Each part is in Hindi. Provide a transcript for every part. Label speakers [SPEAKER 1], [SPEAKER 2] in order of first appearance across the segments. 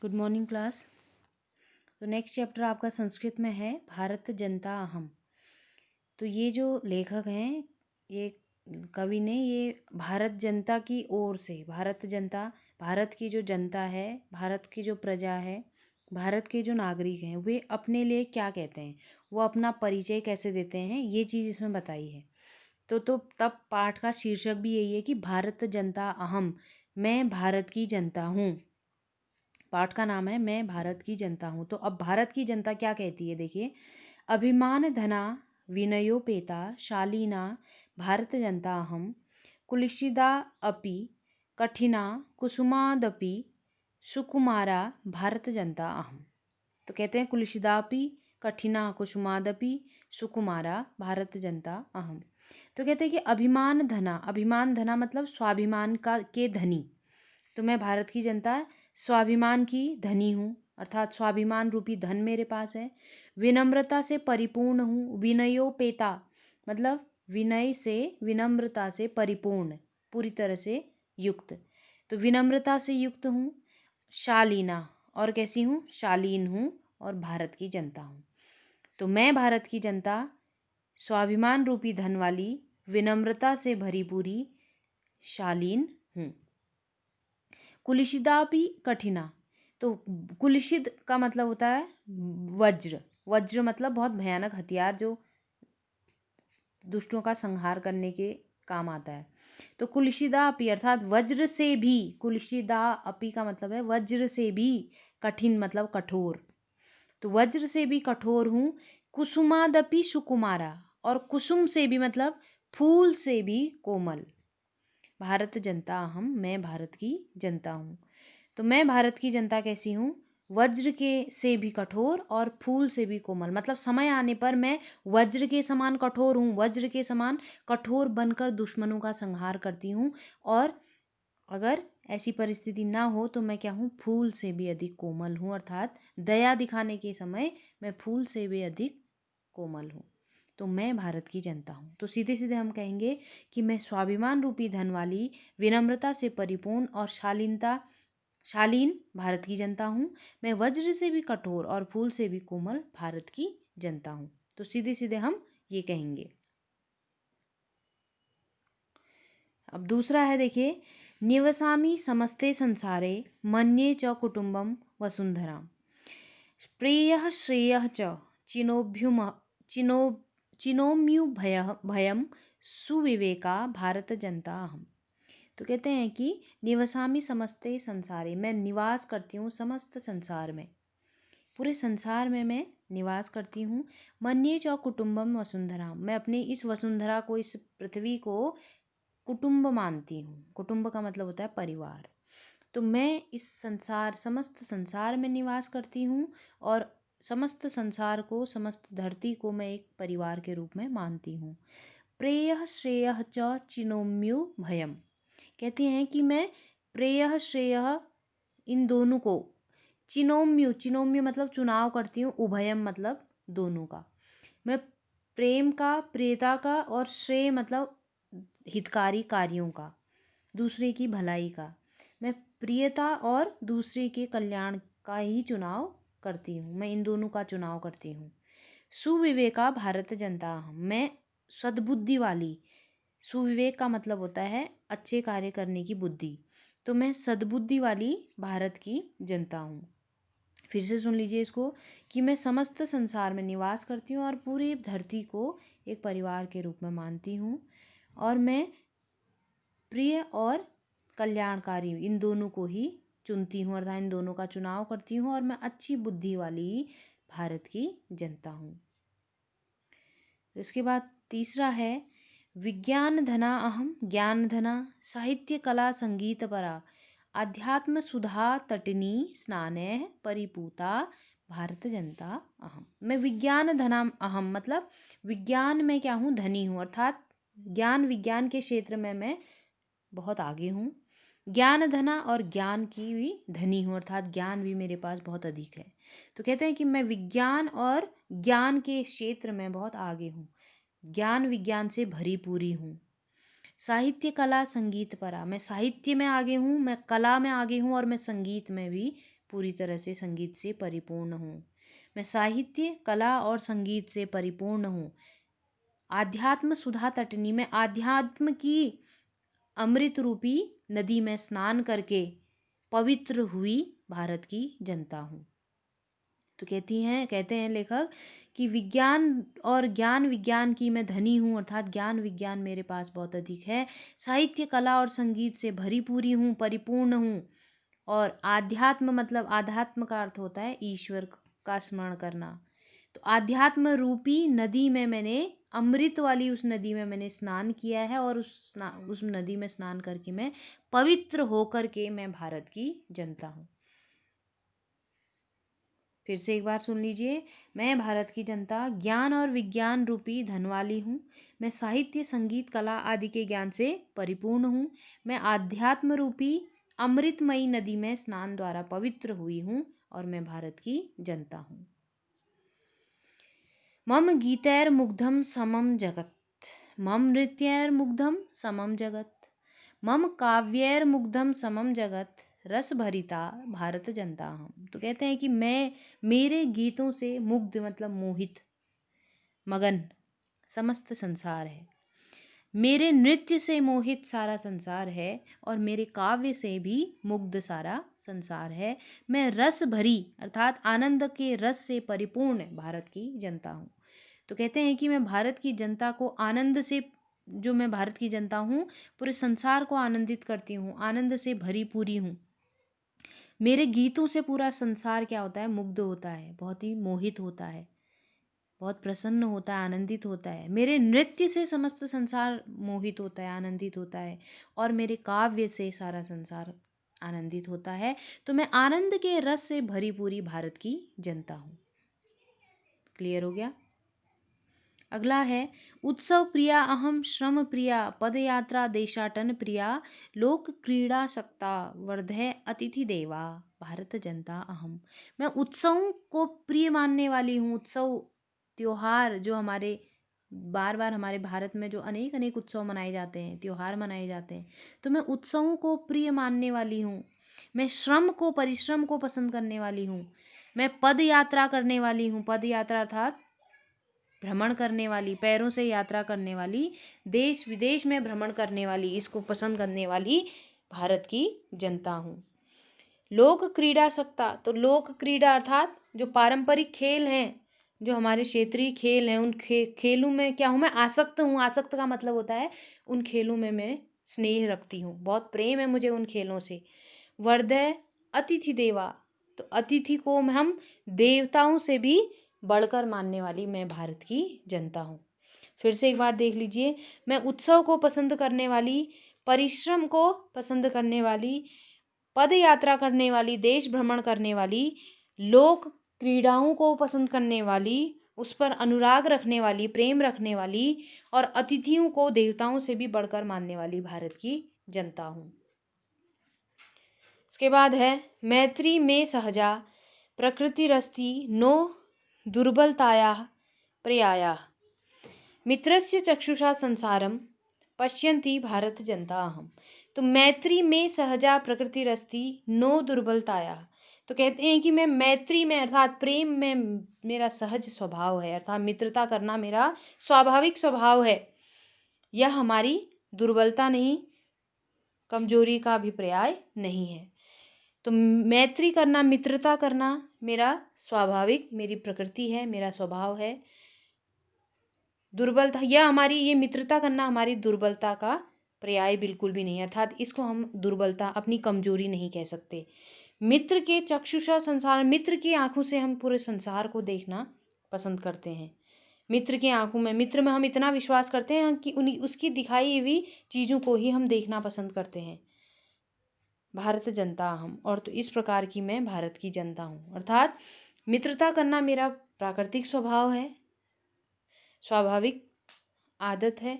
[SPEAKER 1] Good morning class. तो नेक्स्ट चैप्टर आपका संस्कृत में है भारत जनता अहम। तो ये जो लेखक हैं, ये कवि ने ये भारत जनता की ओर से, भारत जनता, भारत की जो जनता है, भारत की जो प्रजा है, भारत के जो नागरिक हैं, वे अपने लिए क्या कहते हैं, वो अपना परिचय कैसे देते हैं, ये चीज़ इसमें बताई है। तो तब पाठ का शीर्षक भी यही है कि भारत जनता अहम, मैं भारत की जनता हूँ। पाठ का नाम है मैं भारत की जनता हूँ। तो अब भारत की जनता क्या कहती है, देखिए। अभिमान धना विनयोपेता शालीना भारत जनता अहम कुलिशिदा अपि कठिना कुसुमादपि सुकुमारा भारत जनता अहम। तो कहते हैं कुलिशिदापि कठिना कुसुमादपि सुकुमारा भारत जनता अहम। तो कहते हैं कि अभिमान धना मतलब स्वाभिमान का के धनी। तो मैं भारत की जनता स्वाभिमान की धनी हूँ, अर्थात स्वाभिमान रूपी धन मेरे पास है। विनम्रता से परिपूर्ण हूँ, विनयोपेता मतलब विनय से, विनम्रता से परिपूर्ण, पूरी तरह से युक्त। तो विनम्रता से युक्त हूँ। शालीना, और कैसी हूँ, शालीन हूँ, और भारत की जनता हूँ। तो मैं भारत की जनता स्वाभिमान रूपी धन वाली, विनम्रता से भरी पूरी, शालीन हूँ। कुलिशिदा भी कठिना। तो कुलिशिद का मतलब होता है वज्र। वज्र मतलब बहुत भयानक हथियार जो दुष्टों का संहार करने के काम आता है। तो कुलिशिदा अपि अर्थात वज्र से भी, कुलिशिदा अपि का मतलब है वज्र से भी कठिन मतलब कठोर। तो वज्र से भी कठोर हूँ। कुसुमादपि सुकुमारा, और कुसुम से भी मतलब फूल से भी कोमल। भारत जनता अहम, मैं भारत की जनता हूँ। तो मैं भारत की जनता कैसी हूँ, वज्र के से भी कठोर और फूल से भी कोमल। मतलब समय आने पर मैं वज्र के समान कठोर हूँ, वज्र के समान कठोर बनकर दुश्मनों का संहार करती हूँ। और अगर ऐसी परिस्थिति ना हो तो मैं क्या हूँ, फूल से भी अधिक कोमल हूँ, अर्थात दया दिखाने के समय मैं फूल से भी अधिक कोमल हूँ। तो मैं भारत की जनता हूँ। तो सीधे सीधे हम कहेंगे कि मैं स्वाभिमान रूपी धन वाली, विनम्रता से परिपूर्ण और शालीन भारत की जनता हूँ। मैं वज्र से भी कठोर और फूल से भी कोमल भारत की जनता हूँ। तो सीधे सीधे हम ये कहेंगे। अब दूसरा है, देखिए। निवसामि समस्ते संसारे मन्ये च कुटुम्बम वसुंधरा प्रेयः श्रेयः च चिनोभ्युम चिनो चिनोम्युभयं सुविवेका भारत जनता अहम्। तो कहते हैं कि निवसामि समस्ते संसारे, मैं निवास करती हूँ समस्त संसार में, पूरे संसार में मैं निवास करती हूँ। मन्ये च कुटुम्बम वसुंधरा, मैं अपनी इस वसुंधरा को, इस पृथ्वी को कुटुम्ब मानती हूँ। कुटुम्ब का मतलब होता है परिवार। तो मैं इस संसार, समस्त संसार में निवास करती हूँ, और समस्त संसार को, समस्त धरती को मैं एक परिवार के रूप में मानती हूँ। प्रेयः श्रेयः च चिनोम्यु भयम, कहती हैं कि मैं प्रेयः श्रेयः इन दोनों को, चिनोम्यु मतलब चुनाव करती हूँ, उभयम मतलब दोनों का। मैं प्रेम का, प्रियता का, और श्रेय मतलब हितकारी कार्यों का, दूसरे की भलाई का। मैं प्रियता और दूसरे के कल्याण का ही चुनाव करती हूँ, मैं इन दोनों का चुनाव करती हूँ। सुविवेका भारत जनता, मैं सद्बुद्धि वाली, सुविवेक का मतलब होता है अच्छे कार्य करने की बुद्धि। तो मैं सद्बुद्धि वाली भारत की जनता हूँ। फिर से सुन लीजिए इसको, कि मैं समस्त संसार में निवास करती हूँ और पूरी धरती को एक परिवार के रूप में मानती हूँ, और मैं प्रिय और कल्याणकारी इन दोनों को ही चुनती हूँ, अर्थात इन दोनों का चुनाव करती हूँ, और मैं अच्छी बुद्धि वाली भारत की जनता हूँ। तो इसके बाद तीसरा है, विज्ञान धना अहम ज्ञान धना साहित्य कला संगीत परा अध्यात्म सुधा तटिनी स्नाने परिपूता भारत जनता अहम। मैं विज्ञान धना अहम मतलब विज्ञान में क्या हूँ, धनी हूँ, अर्थात ज्ञान विज्ञान के क्षेत्र में मैं बहुत आगे हूँ। ज्ञान धना और ज्ञान की भी धनी हूँ, अर्थात ज्ञान भी मेरे पास बहुत अधिक है। तो कहते हैं कि मैं विज्ञान और ज्ञान के क्षेत्र में बहुत आगे हूँ, ज्ञान विज्ञान से भरी पूरी हूँ। साहित्य कला संगीत परा, मैं साहित्य में आगे हूँ, मैं कला में आगे हूँ, और मैं संगीत में भी पूरी तरह से संगीत से परिपूर्ण हूँ। मैं साहित्य, कला और संगीत से परिपूर्ण हूँ। आध्यात्म सुधा तटनी में आध्यात्म की अमृत रूपी नदी में स्नान करके पवित्र हुई भारत की जनता हूँ। तो कहते हैं लेखक कि विज्ञान और ज्ञान विज्ञान की मैं धनी हूँ, अर्थात ज्ञान विज्ञान मेरे पास बहुत अधिक है। साहित्य, कला और संगीत से भरी पूरी हूँ, परिपूर्ण हूँ। और आध्यात्म मतलब आध्यात्म का अर्थ होता है ईश्वर का स्मरण करना। तो आध्यात्म रूपी नदी में मैंने अमृत वाली उस नदी में मैंने स्नान किया है और उस नदी में स्नान करके मैं पवित्र होकर के मैं भारत की जनता हूँ। फिर से एक बार सुन लीजिए। मैं भारत की जनता ज्ञान और विज्ञान रूपी धन वाली हूँ। मैं साहित्य, संगीत, कला आदि के ज्ञान से परिपूर्ण हूँ। मैं आध्यात्म रूपी अमृतमयी नदी में स्नान द्वारा पवित्र हुई हूँ और मैं भारत की जनता हूँ। मम गीतैर्मुग्धं समं जगत्, मम नृत्यैर्मुग्धं समं जगत्, मम काव्यैर्मुग्धं समं जगत्, रस भरिता भारत जनता हम। तो कहते हैं कि मैं मेरे गीतों से मुग्ध मतलब मोहित, मगन समस्त संसार है। मेरे नृत्य से मोहित सारा संसार है और मेरे काव्य से भी मुग्ध सारा संसार है। मैं रस भरी अर्थात आनंद के रस से परिपूर्ण भारत की जनता हूँ। तो कहते हैं कि मैं भारत की जनता को आनंद से, जो मैं भारत की जनता हूँ पूरे संसार को आनंदित करती हूँ, आनंद से भरी पूरी हूँ। मेरे गीतों से पूरा संसार क्या होता है, मुग्ध होता है, बहुत ही मोहित होता है, बहुत प्रसन्न होता है, आनंदित होता है। मेरे नृत्य से समस्त संसार मोहित होता है, आनंदित होता है और मेरे काव्य से सारा संसार आनंदित होता है। तो मैं आनंद के रस से भरी पूरी भारत की जनता हूँ। क्लियर हो गया? अगला है उत्सव प्रिया अहम श्रम प्रिया पदयात्रा देशाटन प्रिया लोक क्रीड़ा सक्ता वर्धय अतिथि देवा भारत जनता अहम। मैं उत्सवों को प्रिय मानने वाली हूँ। उत्सव त्योहार जो हमारे बार बार हमारे भारत में जो अनेक अनेक उत्सव मनाए जाते हैं, त्योहार मनाए जाते हैं, तो मैं उत्सवों को प्रिय मानने वाली हूँ। मैं श्रम को, परिश्रम को पसंद करने वाली हूँ। मैं पद यात्रा करने वाली हूँ। पद यात्रा अर्थात भ्रमण करने वाली, पैरों से यात्रा करने वाली, देश विदेश में भ्रमण करने वाली, इसको पसंद करने वाली भारत की जनता हूँ। लोक क्रीड़ा सक्ता, तो लोक क्रीड़ा अर्थात जो पारंपरिक खेल हैं, जो हमारे क्षेत्रीय खेल हैं, उन खेलों में क्या हूँ मैं, आसक्त हूँ। आसक्त का मतलब होता है उन खेलों में मैं स्नेह रखती हूँ, बहुत प्रेम है मुझे उन खेलों से। वर्धय अतिथि देवा, तो अतिथि को हम देवताओं से भी बढ़कर मानने वाली मैं भारत की जनता हूँ। फिर से एक बार देख लीजिए। मैं उत्सव को पसंद करने वाली, परिश्रम को पसंद करने वाली, पद यात्रा करने वाली, देश भ्रमण करने वाली, लोक क्रीड़ाओं को पसंद करने वाली, उस पर अनुराग रखने वाली, प्रेम रखने वाली और अतिथियों को देवताओं से भी बढ़कर मानने वाली भारत की जनता हूँ। इसके बाद है मैत्री में सहजा प्रकृतिरस्ति नो दुर्बलतायाः प्रयायाः मित्रस्य चक्षुषा संसारम पश्यन्ति भारत जनता अहम। तो मैत्री में सहजा प्रकृतिरस्ति नो दुर्बलतायाः, तो कहते हैं कि मैं मैत्री में अर्थात प्रेम में मेरा सहज स्वभाव है, अर्थात मित्रता करना मेरा स्वाभाविक स्वभाव है। यह हमारी दुर्बलता नहीं, कमजोरी का अभिप्राय नहीं है। तो मैत्री करना, मित्रता करना मेरा स्वाभाविक, मेरी प्रकृति है, मेरा स्वभाव है। दुर्बलता, ये मित्रता करना हमारी दुर्बलता का पर्याय बिल्कुल भी नहीं, अर्थात इसको हम दुर्बलता, अपनी कमजोरी नहीं कह सकते। मित्र के चक्षुषा संसार, मित्र की आंखों से हम पूरे संसार को देखना पसंद करते हैं। मित्र की आंखों में, मित्र में हम इतना विश्वास करते हैं कि उसकी दिखाई हुई चीजों को ही हम देखना पसंद करते हैं। भारत जनता हम, और तो इस प्रकार की मैं भारत की जनता हूँ। अर्थात मित्रता करना मेरा प्राकृतिक स्वभाव है, स्वाभाविक आदत है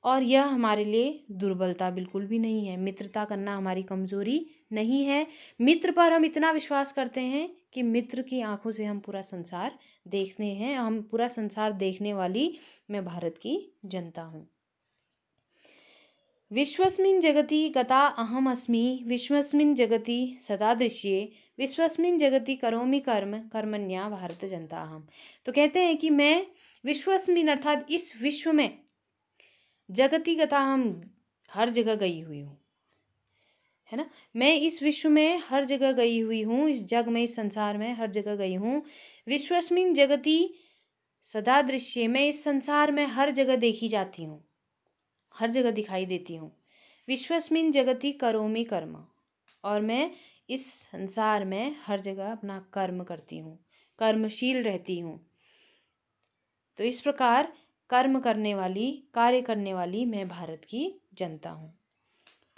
[SPEAKER 1] और यह हमारे लिए दुर्बलता बिल्कुल भी नहीं है। मित्रता करना हमारी कमजोरी नहीं है। मित्र पर हम इतना विश्वास करते हैं कि मित्र की आंखों से हम पूरा संसार देखते हैं, हम पूरा संसार देखने वाली मैं भारत की जनता हूँ। विश्वस्मिन् जगति गता अहम अस्मि, विश्वस्मिन् जगति सदा दृश्ये विश्वस्मिन् जगति करोमि कर्म कर्मण्या भारत जनता हम। तो कहते हैं कि मैं विश्वस्मिन् अर्थात इस विश्व में, जगति गता हम हर जगह गई हुई हूँ, है ना। मैं इस विश्व में हर जगह गई हुई हूँ, इस जग में, इस संसार में हर जगह गई हूँ। विश्वस्मिन् जगति सदा दृश्य, मैं इस संसार में हर जगह देखी जाती हूँ, हर जगह दिखाई देती हूँ। विश्वस्मिन् जगति करोमि कर्म, और मैं इस संसार में हर जगह अपना कर्म करती हूँ, कर्मशील रहती हूँ। तो इस प्रकार कर्म करने वाली, कार्य करने वाली मैं भारत की जनता हूँ।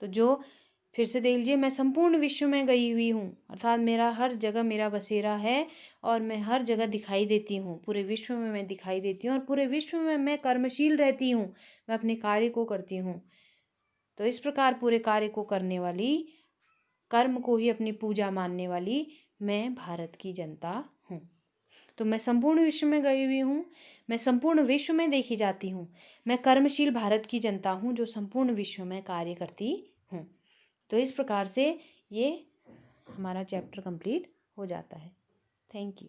[SPEAKER 1] तो जो फिर से देख लीजिए, मैं संपूर्ण विश्व में गई हुई हूँ, अर्थात मेरा हर जगह मेरा बसेरा है और मैं हर जगह दिखाई देती हूँ, पूरे विश्व में मैं दिखाई देती हूँ और पूरे विश्व में मैं कर्मशील रहती हूँ, मैं अपने कार्य को करती हूँ। तो इस प्रकार पूरे कार्य को करने वाली, कर्म को ही अपनी पूजा मानने वाली मैं भारत की जनता हूँ। तो मैं संपूर्ण विश्व में गई हुई हूँ, मैं संपूर्ण विश्व में देखी जाती हूँ, मैं कर्मशील भारत की जनता हूँ जो संपूर्ण विश्व में कार्य करती हूँ। तो इस प्रकार से ये हमारा चैप्टर कंप्लीट हो जाता है। Thank you.